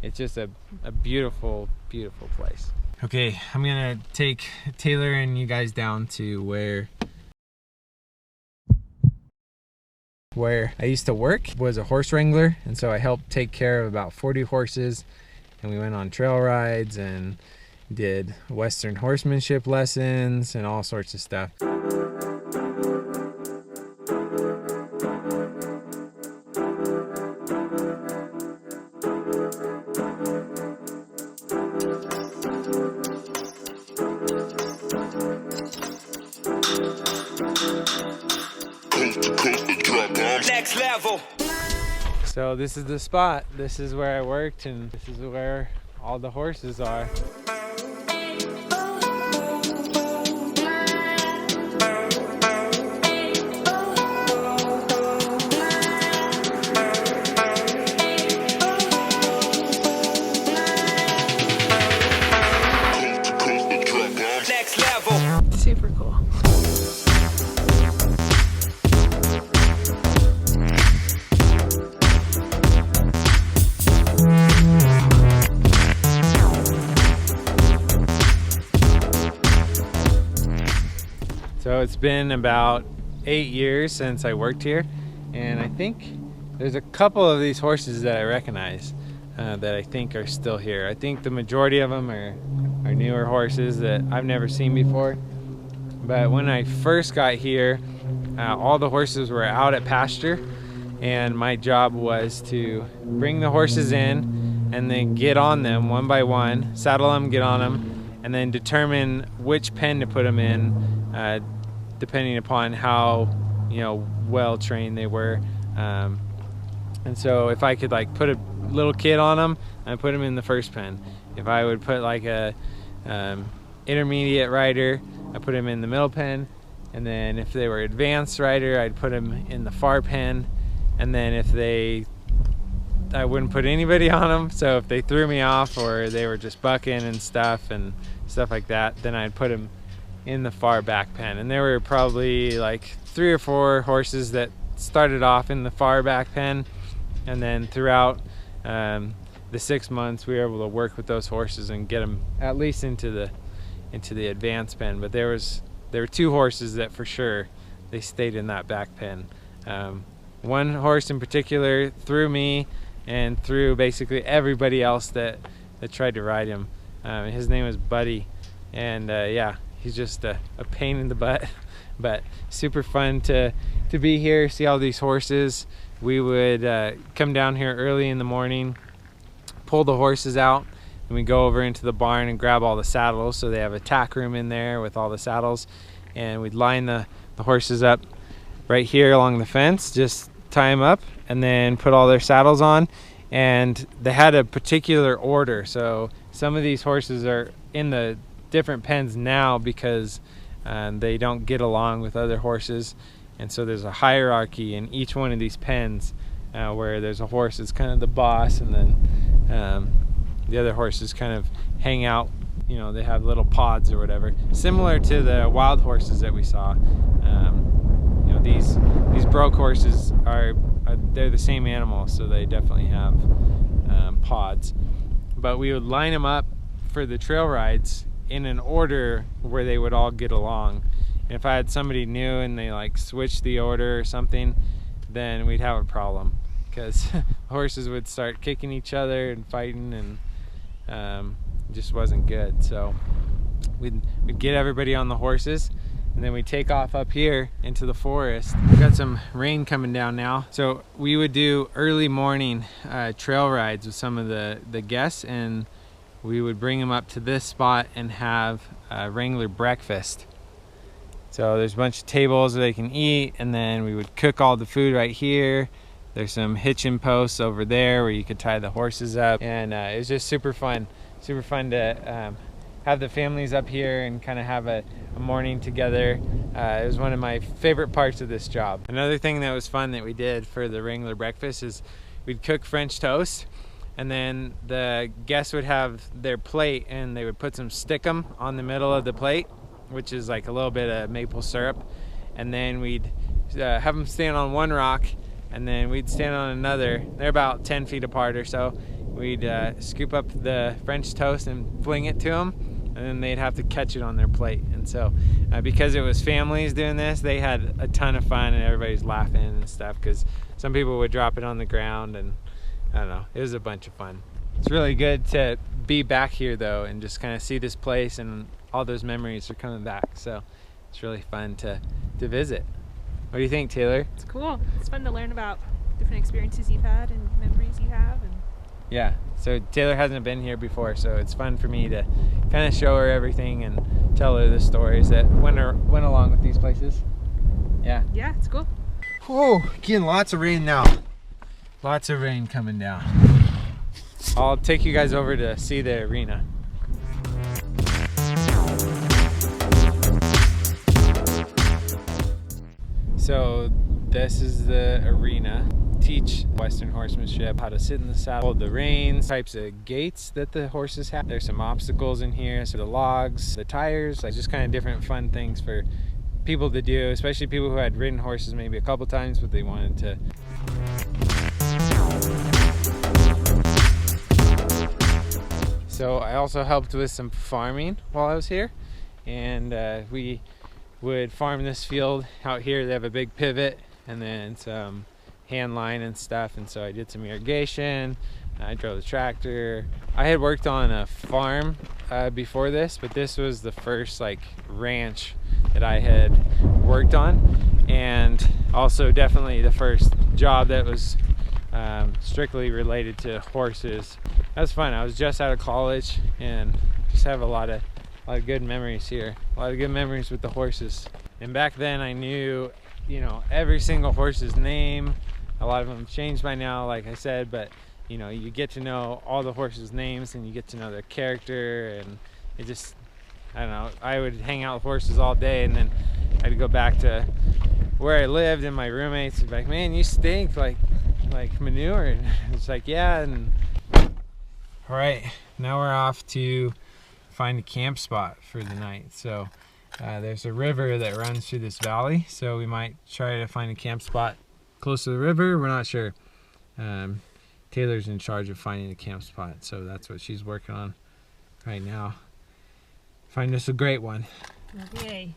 it's just a beautiful, beautiful place. Okay, I'm gonna take Taylor and you guys down to where I used to work. Was a horse wrangler, and so I helped take care of about 40 horses, and we went on trail rides and did Western horsemanship lessons and all sorts of stuff. Next level. So this is the spot. This is where I worked, and this is where all the horses are. Next level. Super cool. So it's been about 8 years since I worked here, and I think there's a couple of these horses that I recognize that I think are still here. I think the majority of them are newer horses that I've never seen before. But when I first got here, all the horses were out at pasture, and my job was to bring the horses in and then get on them one by one, saddle them, get on them, and then determine which pen to put them in, depending upon how well trained they were. And so if I could like put a little kid on them, I put them in the first pen. If I would put like a intermediate rider, I put them in the middle pen. And then if they were advanced rider, I'd put them in the far pen. And then I wouldn't put anybody on them. So if they threw me off or they were just bucking and stuff like that, then I'd put them in the far back pen. And there were probably like 3 or 4 horses that started off in the far back pen, and then throughout the 6 months we were able to work with those horses and get them at least into the advanced pen. But there were 2 horses that for sure they stayed in that back pen. One horse in particular threw me and threw basically everybody else that tried to ride him. His name was Buddy, and yeah, he's just a pain in the butt, but super fun to be here, see all these horses. We would come down here early in the morning, pull the horses out, and we go over into the barn and grab all the saddles. So they have a tack room in there with all the saddles, and we'd line the horses up right here along the fence, just tie them up, and then put all their saddles on. And they had a particular order, so some of these horses are in the different pens now because they don't get along with other horses, and so there's a hierarchy in each one of these pens where there's a horse that's kind of the boss, and then the other horses kind of hang out. They have little pods or whatever, similar to the wild horses that we saw. These broke horses they're the same animal, so they definitely have pods. But we would line them up for the trail rides in an order where they would all get along. And if I had somebody new and they like switched the order or something, then we'd have a problem, because horses would start kicking each other and fighting, and it just wasn't good. So we'd get everybody on the horses, and then we take off up here into the forest. We've got some rain coming down now, so we would do early morning trail rides with some of the guests, and we would bring them up to this spot and have a Wrangler breakfast. So there's a bunch of tables where they can eat, and then we would cook all the food right here. There's some hitching posts over there where you could tie the horses up, and it was just super fun to have the families up here and kind of have a morning together. It was one of my favorite parts of this job. Another thing that was fun that we did for the Wrangler breakfast is we'd cook French toast, and then the guests would have their plate, and they would put some stickum on the middle of the plate, which is like a little bit of maple syrup, and then we'd have them stand on one rock, and then we'd stand on another. They're about 10 feet apart or so, we'd scoop up the French toast and fling it to them, and then they'd have to catch it on their plate. And so because it was families doing this, they had a ton of fun and everybody's laughing and stuff, because some people would drop it on the ground, and I don't know, it was a bunch of fun. It's really good to be back here though and just kind of see this place, and all those memories are coming back, so it's really fun to visit. What do you think, Taylor? It's cool. It's fun to learn about different experiences you've had and memories you have. And yeah, so Taylor hasn't been here before, so it's fun for me to kind of show her everything and tell her the stories that went along with these places. Yeah. Yeah, it's cool. Whoa, getting lots of rain now. Lots of rain coming down. I'll take you guys over to see the arena. So this is the arena. Teach Western horsemanship, how to sit in the saddle, the reins, types of gaits that the horses have. There's some obstacles in here, so the logs, the tires, like just kind of different fun things for people to do, especially people who had ridden horses maybe a couple times, but they wanted to. So I also helped with some farming while I was here, and we would farm this field out here. They have a big pivot and then some hand line and stuff, and so I did some irrigation. I drove the tractor. I had worked on a farm before this, but this was the first like ranch that I had worked on, and also definitely the first job that was strictly related to horses. That was fun. I was just out of college and just have a lot of good memories here. A lot of good memories with the horses. And back then I knew, every single horse's name. A lot of them changed by now, like I said, but you get to know all the horses' names and you get to know their character, and it just, I don't know, I would hang out with horses all day, and then I'd go back to where I lived, and my roommates would be like, man, you stink like manure. And it's like, yeah. And all right, now we're off to find a camp spot for the night. So there's a river that runs through this valley, so we might try to find a camp spot close to the river. We're not sure. Taylor's in charge of finding a camp spot, so that's what she's working on right now. Find us a great one. Okay.